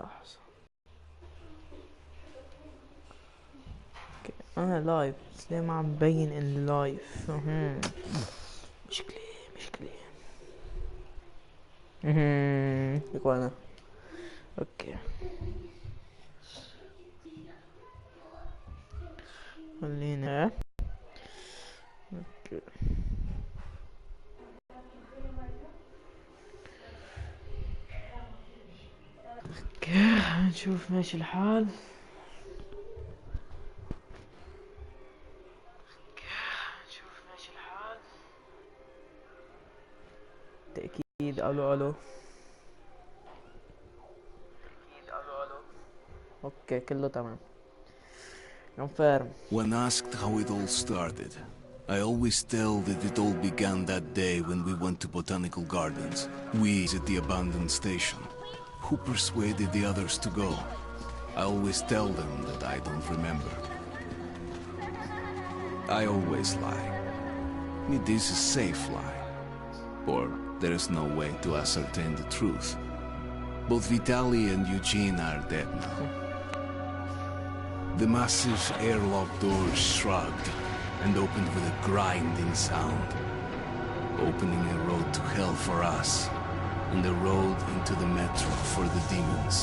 لحظة. انا لايف بس ليه ما عم بين ان لايف؟ مشكلة مشكلة. اخوانا اوكي خلينا اوكي. نشوف ماشي الحال. تأكيد. الو الو. اوكي كله تمام. confirm. When asked how it all started, I always tell that it all began that day when we went to Botanical Gardens. We at the abandoned station. Who persuaded the others to go? I always tell them that I don't remember. I always lie. It is a safe lie. Or there is no way to ascertain the truth. Both Vitaly and Eugene are dead now. The massive airlock doors shrugged and opened with a grinding sound, opening a road to hell for us and a road into the metro for the demons.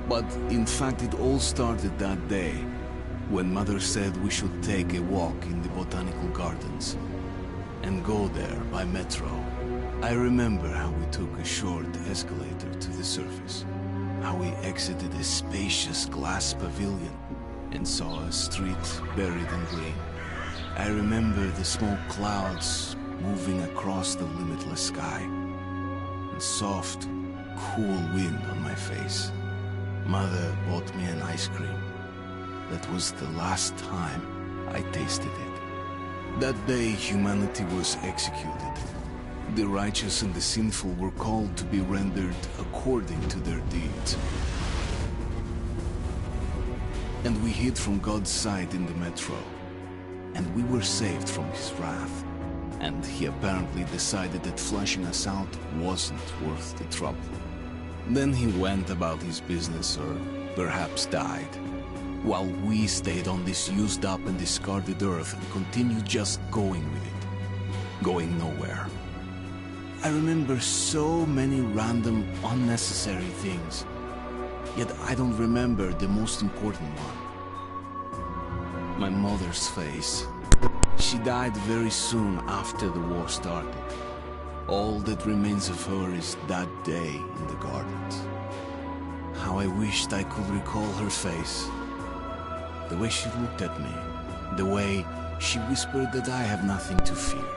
But in fact it all started that day when Mother said we should take a walk in the Botanical Gardens and go there by metro. I remember how we took a short escalator to the surface, how we exited a spacious glass pavilion and saw a street buried in green. I remember the smoke clouds moving across the limitless sky and soft, cool wind on my face. Mother bought me an ice cream. That was the last time I tasted it. That day humanity was executed. The righteous and the sinful were called to be rendered according to their deeds. And we hid from God's sight in the metro. And we were saved from his wrath. And he apparently decided that flushing us out wasn't worth the trouble. Then he went about his business, or perhaps died, while we stayed on this used up and discarded earth and continued just going with it. Going nowhere. I remember so many random, unnecessary things. Yet I don't remember the most important one. My mother's face. She died very soon after the war started. All that remains of her is that day in the gardens. How I wished I could recall her face. The way she looked at me. The way she whispered that I have nothing to fear.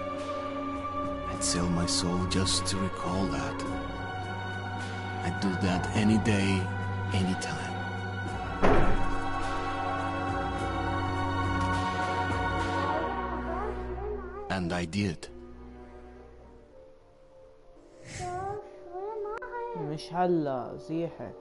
I'd sell my soul just to recall that. I'd do that any day, any time. And I did. مش هلا زيحة.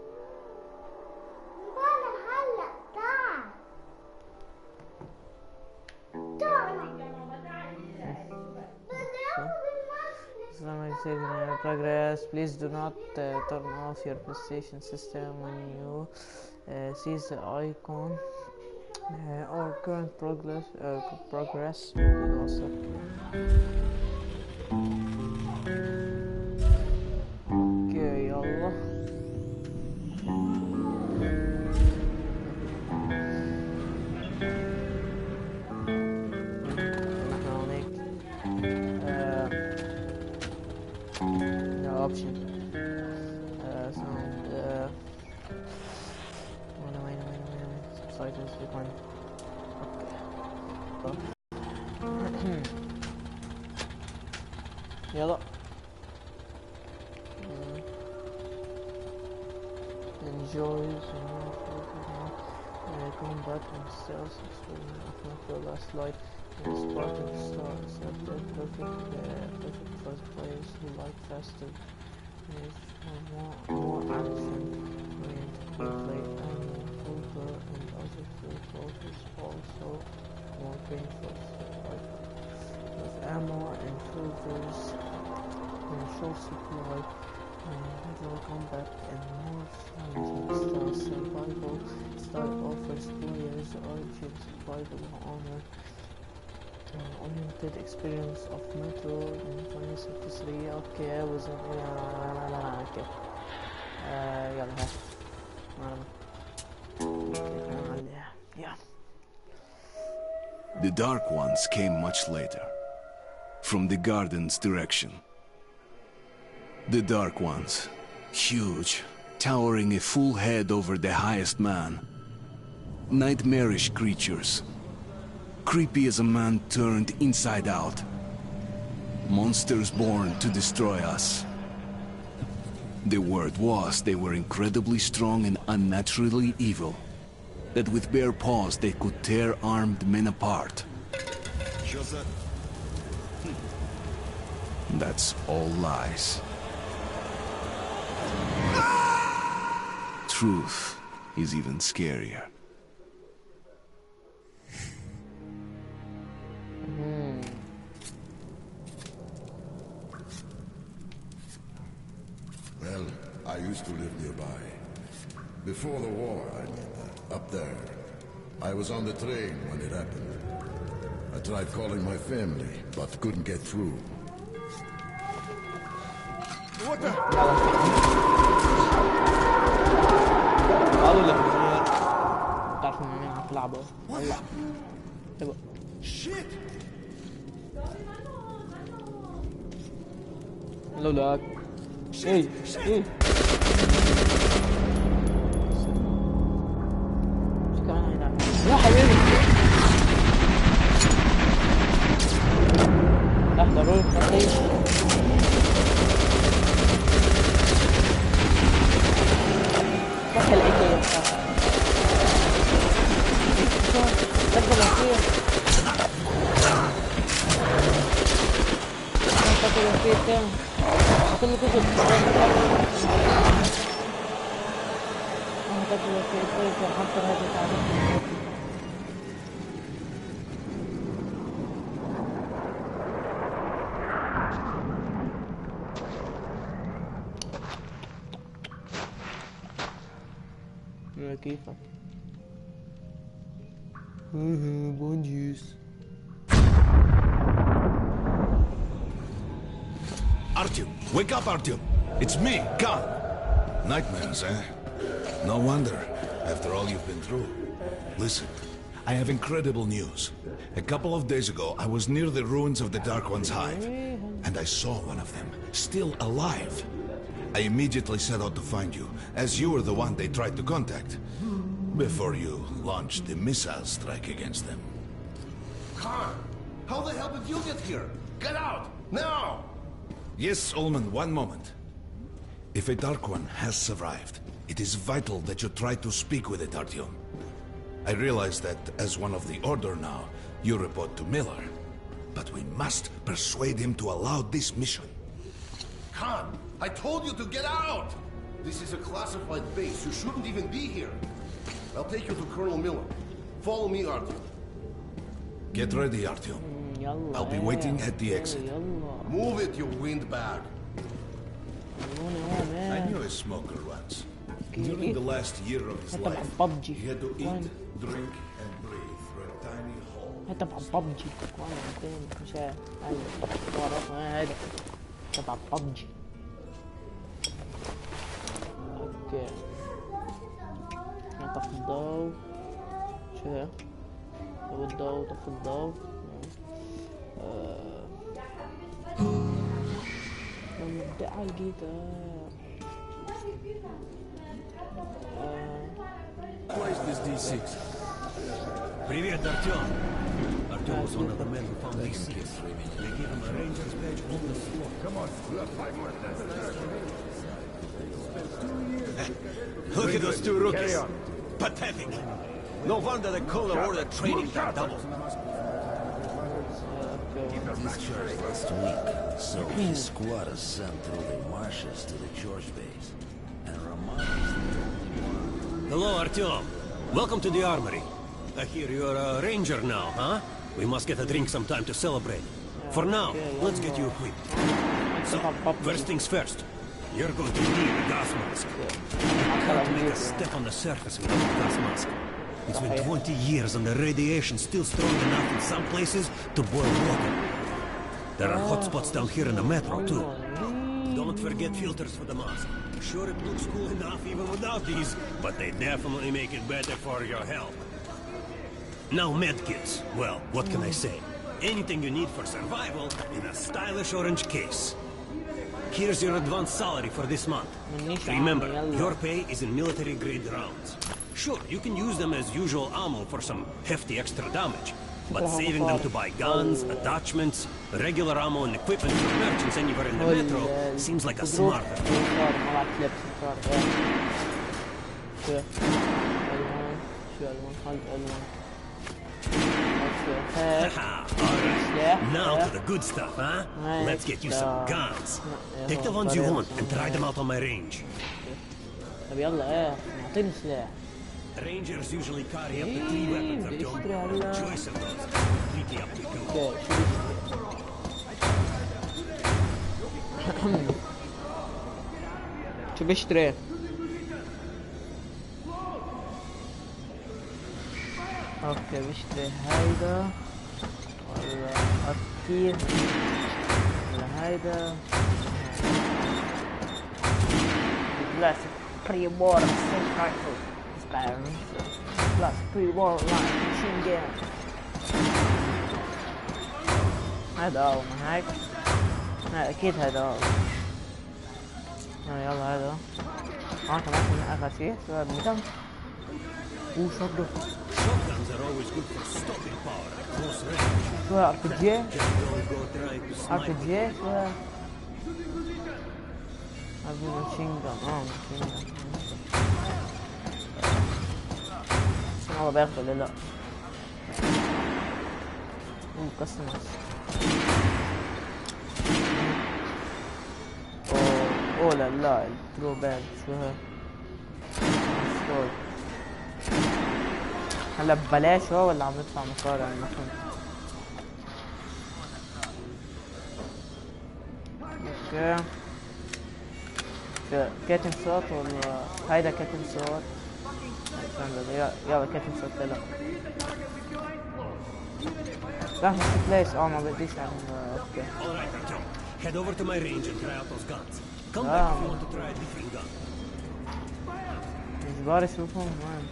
Progress. Please do not turn off your PlayStation system when you see the icon or current progress. Okay, يلا. Option sound wait subtitles required. Okay. يلا. Enjoy combat and stealth of the last light. Spartan stars are perfect for players who like faster more action oriented gameplay, and Fulgur and other full focus also more painful with ammo and Fulgur's in short supply Metro combat and more challenging survival style offers players urgent survival honor oriented experience of Metro in 2063. Okay, I was okay. يلا yeah. The Dark Ones came much later, from the garden's direction. The Dark Ones, huge, towering a full head over the highest man. Nightmarish creatures, creepy as a man turned inside out. Monsters born to destroy us. The word was they were incredibly strong and unnaturally evil. That with bare paws they could tear armed men apart. That's all lies. Truth is even scarier. Well, I used to live nearby. Before the war, I mean, up there. I was on the train when it happened. I tried calling my family, but couldn't get through. What the? Shit! لولاك ايه ايه ايش كمان هنا يا حبيبي لحظة روح خطير صح العيد يا لحظة الأخير لحظة الأخير كام كله كتب أنا كتب في إطلاق حتى هذا تعرف كيفك بونجيس Artyom, wake up, Artyom! It's me, Khan! Nightmares, eh? No wonder, after all you've been through. Listen, I have incredible news. A couple of days ago, I was near the ruins of the Dark One's hive, and I saw one of them, still alive. I immediately set out to find you, as you were the one they tried to contact, before you launched the missile strike against them. Khan! How the hell did you get here? Get out! Now! Yes, Ullman, one moment. If a Dark One has survived, it is vital that you try to speak with it, Artyom. I realize that, as one of the Order now, you report to Miller. But we must persuade him to allow this mission. Khan! I told you to get out! This is a classified base. You shouldn't even be here. I'll take you to Colonel Miller. Follow me, Artyom. Get ready, Artyom. I'll be waiting at the exit. Move it, you windbag. I knew a smoker once. During the last year of his life, he had to eat, drink, and breathe through a tiny hole. تبع ببجي وانا مش ايوه ورا هذا تبع ببجي اوكي نطفي الضوء شو هي طفي الضوء طفي الضوء نبدأ على الجيتار Where's this D6? Привет, Артём! Артёm was one of the men who found these kids. They gave him a ranger's badge on the floor. Come on, look at those two rookies. Pathetic. No wonder the Color Order training got doubled. This charge last week, so his squad is sent through the marshes to the George base. And Ramon is the only one. Hello, Artyom. Welcome to the armory. I hear you're a ranger now, huh? We must get a drink sometime to celebrate. For now, let's get you equipped. So, first things first. You're going to need a gas mask. You can't make a step on the surface without a gas mask. It's been 20 years and the radiation's still strong enough in some places to boil water. There are hot spots down here in the metro, too. Don't forget filters for the mask. Sure, it looks cool enough even without these, but they definitely make it better for your health. Now medkits. Well, what can I say? Anything you need for survival in a stylish orange case. Here's your advance salary for this month. Remember, your pay is in military-grade rounds. Sure, you can use them as usual ammo for some hefty extra damage, but saving them to buy guns, attachments, regular ammo and equipment for merchants anywhere in the metro seems like a smarter. Now to the good stuff, huh? Let's get you some guns. Take the ones you want and try them out on my range. طب يلا ايه اعطيني سلاح. Rangers usually carry up to 3 weapons, Artyom. The choice of those is completely up to you. شو بشتري؟ اوكي بشتري هيدا ولا اكيد ولا هيدا بلاس بريمور سيل رايفل بلاس بريمور لاين ماشين جان هذا هو ما هيك اكيد هذا هو يلا هذا كمان اخر شيء سؤال مدام وشغله Shotguns are always good for stopping power at close range. شو RPG شو هذا ماشين جان ماشين جان والله بياخد ولا لا كاستمرز اوه لا لا الترو باند شو هي هلا ببلاش هو ولا عم ندفع مصاري على المكان؟ اوكي كاتم صوت ولا هيدا كاتم صوت؟ يلا كاتم صوت لا راح نفس بليس ما بديش اعمل اوكي Alright, Artyom. Head over to my range and try out those guns. Come back if you want to try a different gun. اجباري شوفهم وين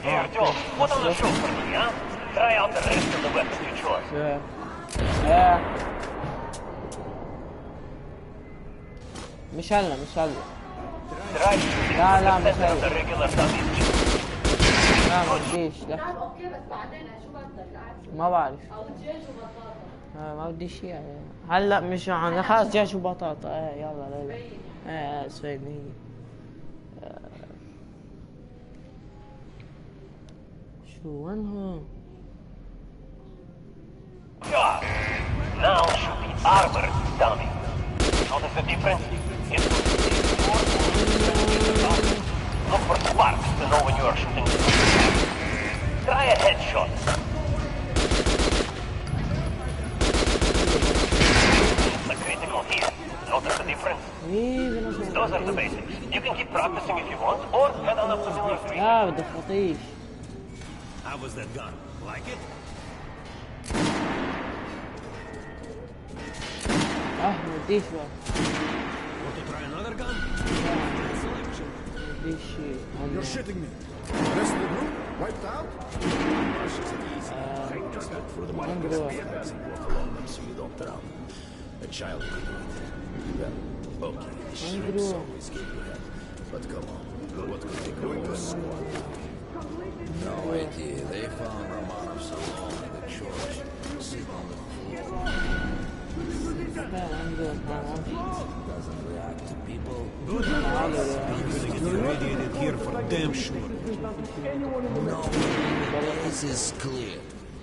Hey, Artyom, put on the show for me, huh? Try out the rest of the weapons you chose. مش هلا Try لا مش the هلا regular dummies. لا ما بديش لا اوكي بس بعدين شو بدك؟ ما بعرف او دجاج وبطاطا. ما بديش يعني هلا مش عن خلاص دجاج وبطاطا يلا لا سويني شو وين هو Now should be armored dummy. Notice the difference? Look for sparks to know when you are shooting. Try a headshot. The critical here. Notice the difference? Those are the basics. You can keep practicing if you want, or head on up to Miller Street. بدي خطيش How was that gun? Like it? ما بديش بقى Want to try another gun? Selection. بديش You're shitting me. The rest of the group wiped out? For the وين بروح walk along so you don't drown. A child will do it. You got it. Okay, the shrimps always give you help. But come on, what could they go to a squad? No idea. They found Romanov's alone in the church, sitting on the floor. Doesn't react to people. Good. Everything is irradiated here for damn sure. No, this is clear.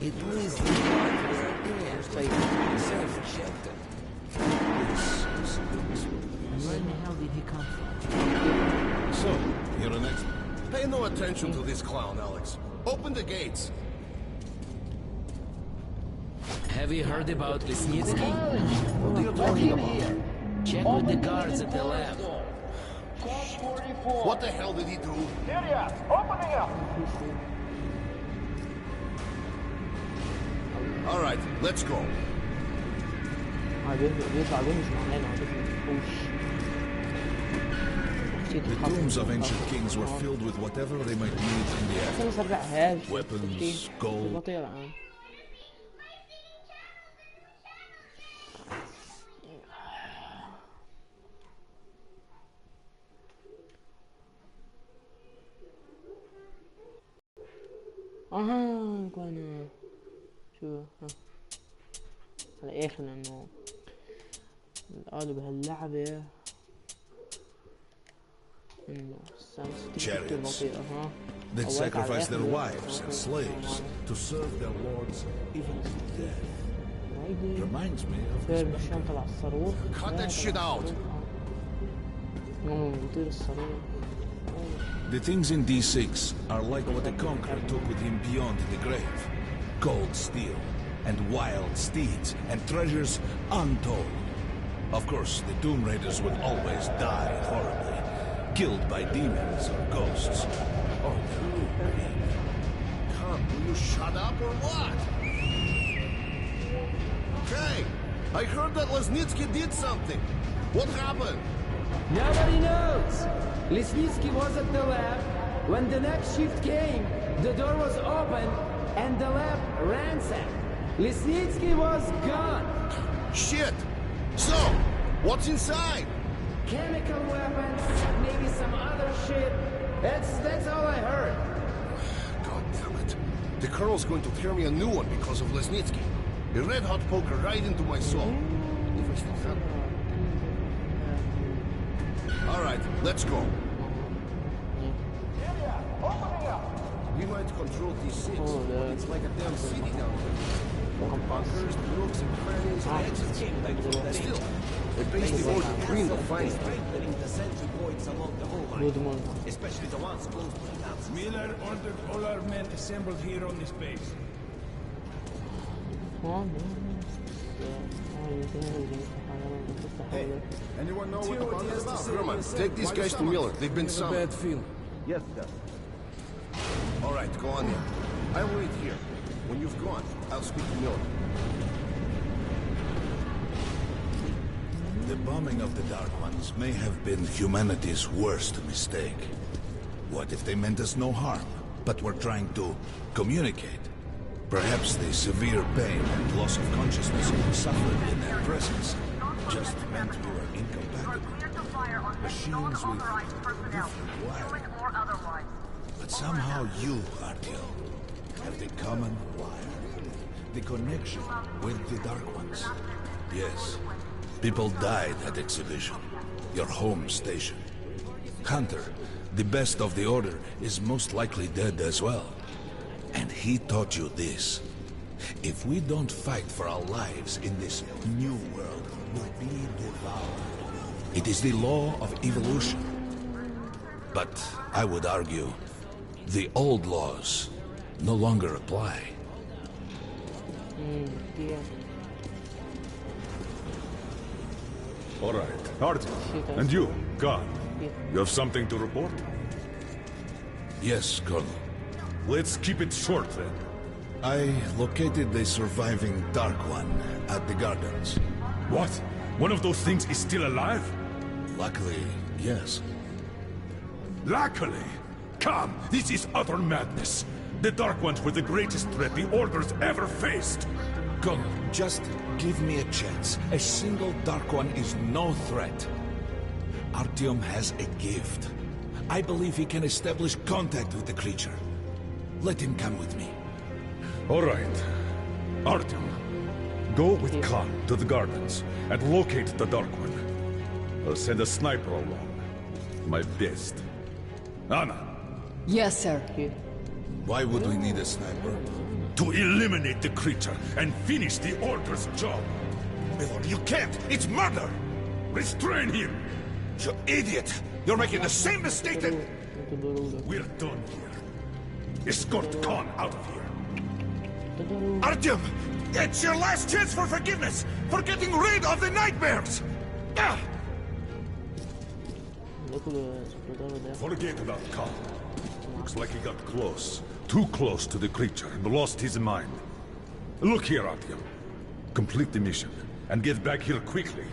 It means the part where air self-ejected. Where the hell did he come from? So, you're an expert. Pay no attention to this clown, Alex. Open the gates. Have Have you heard about Lesnitsky? What are you talking about? Check with the guards at the lab. What the hell did he do? All right, let's go. بيطلع بيه مش معانا The tombs of ancient kings were filled with whatever they might need in the afterlife. Weapons, gold. بطيئة الآن. كنا شو على الاخر لانه القالب بهاللعبة انه Chariots that sacrifice their wives and slaves to serve their lords even to death. Reminds me of this الشنطة على الصاروخ. Cut that shit out. بيطير الصاروخ. The things in D6 are like what the Conqueror took with him beyond the grave. Gold steel, and wild steeds, and treasures untold. Of course, the Tomb Raiders would always die horribly, killed by demons or ghosts. Oh, Come, will you shut up or what? Hey, I heard that Lesnitsky did something. What happened? Nobody knows. Lesnitsky was at the lab. When the next shift came, the door was open and the lab ransacked. Lesnitsky was gone. Shit! So, what's inside? Chemical weapons, maybe some other shit. That's all I heard. God damn it. The Colonel's going to tear me a new one because of Lesnitsky. A red-hot poker right into my soul. If I still have... All right, let's go. We might control these cities, but it's like a damn city down here. Bunkers, nooks and crannies, and exits. Still, they base the order green to find Strengthening the sentry points along the whole line, especially the ones close to the Nazis. Miller ordered all our men assembled here on this base. Hey, anyone know what the bunk is about? Herman, take these guys to Miller. They've been summoned. Bad feeling. Yes, sir. All right, go on in. I'll wait here. When you've gone, I'll speak to Miller. The bombing of the Dark Ones may have been humanity's worst mistake. What if they meant us no harm, but were trying to communicate? Perhaps the severe pain and loss of consciousness suffered in their presence just meant we were incompatible. Machines with different wires. But somehow you, Artyom, have the common wire. The connection with the Dark Ones. Yes, people died at Exhibition, your home station. Hunter, the best of the Order, is most likely dead as well. And he taught you this. If we don't fight for our lives in this new world, we'll be devoured. It is the law of evolution. But I would argue, the old laws no longer apply. All right, Artyom. And you, God, you have something to report? Yes, Colonel. Let's keep it short, then. I located the surviving Dark One at the Gardens. What? One of those things is still alive? Luckily, yes. Luckily? Come, this is utter madness. The Dark Ones were the greatest threat the Order's ever faced. Colonel, just give me a chance. A single Dark One is no threat. Artyom has a gift. I believe he can establish contact with the creature. Let him come with me. All right. Artyom, go with Khan to the Gardens and locate the Dark One. I'll send a sniper along. My best. Anna. Yes, sir. Why would we need a sniper? To eliminate the creature and finish the Order's job. Miller, you can't! It's murder! Restrain him! You idiot! You're making the same mistake that... We're done here. Escort Khan out of here. Artyom! It's your last chance for forgiveness! For getting rid of the nightmares! Forget about Khan. Looks like he got close. Too close to the creature and lost his mind. Look here, Artyom. Complete the mission and get back here quickly.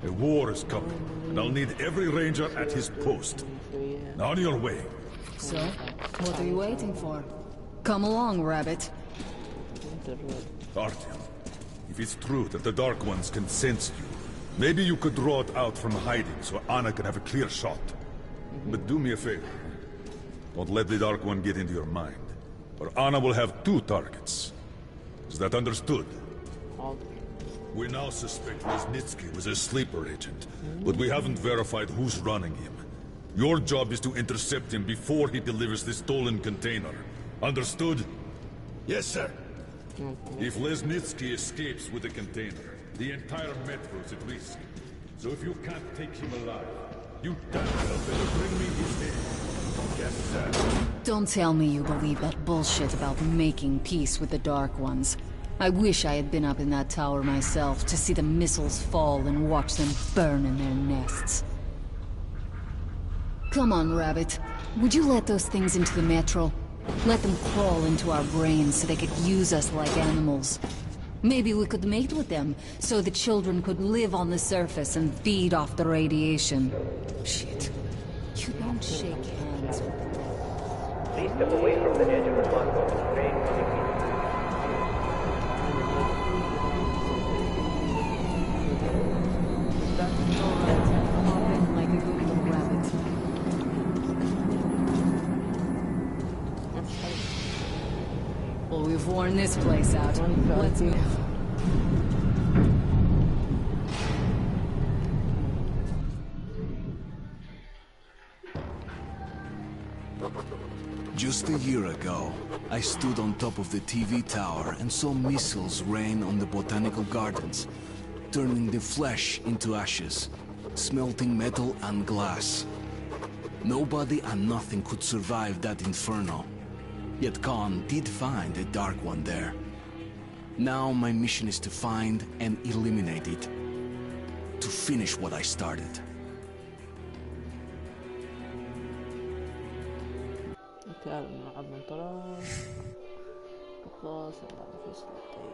A war is coming, and I'll need every ranger at his post. Now on your way. So, what are you waiting for? Come along, Rabbit. Artyom, if it's true that the Dark Ones can sense you, maybe you could draw it out from hiding so Anna can have a clear shot. But do me a favor. Don't let the Dark One get into your mind, or Anna will have 2 targets. Is that understood? We now suspect Lesnitsky was a sleeper agent, but we haven't verified who's running him. Your job is to intercept him before he delivers the stolen container. Understood? Yes, sir. If Lesnitsky escapes with the container, the entire metro is at risk. So if you can't take him alive, you damn well better bring me his head. Yes, sir. Don't tell me you believe that bullshit about making peace with the Dark Ones. I wish I had been up in that tower myself to see the missiles fall and watch them burn in their nests. Come on, Rabbit. Would you let those things into the metro? Let them crawl into our brains so they could use us like animals. Maybe we could mate with them, so the children could live on the surface and feed off the radiation. Shit. You don't shake hands with the dead. Please step away from the edge of the platform. Like a good little rabbit. Well, we've worn this place out. Let's move. Just a year ago, I stood on top of the TV tower and saw missiles rain on the botanical gardens, turning the flesh into ashes, smelting metal and glass. Nobody and nothing could survive that inferno. Yet Khan did find a Dark One there. Now my mission is to find and eliminate it. To finish what I started. نلعب من طرف وخلاص نلعب في سلطين.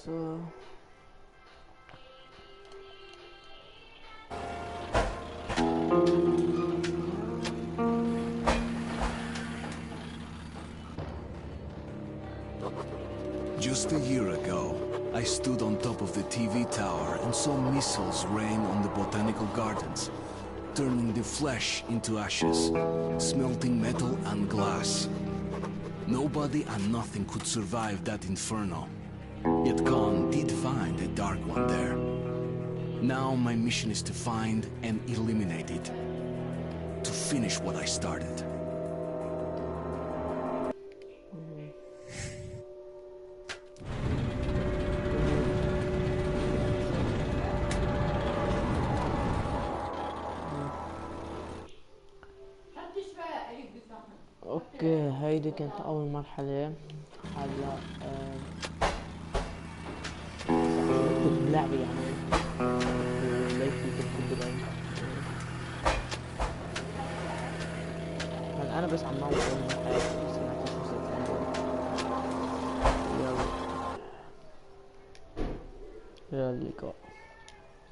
So just a year ago, I stood on top of the TV tower and saw missiles rain on the botanical gardens, turning the flesh into ashes, smelting metal and glass. Nobody and nothing could survive that inferno. Yet Khan did find a Dark One there. Now my mission is to find and eliminate it. To finish what I started. اوكي هيدي كانت اول مرحلة. هلا كنت بلعبي يعني ليكي كنت بلعبي. هلا انا بس عم نوع من حياتي بس سمعت شو صار. يلا اللقاء.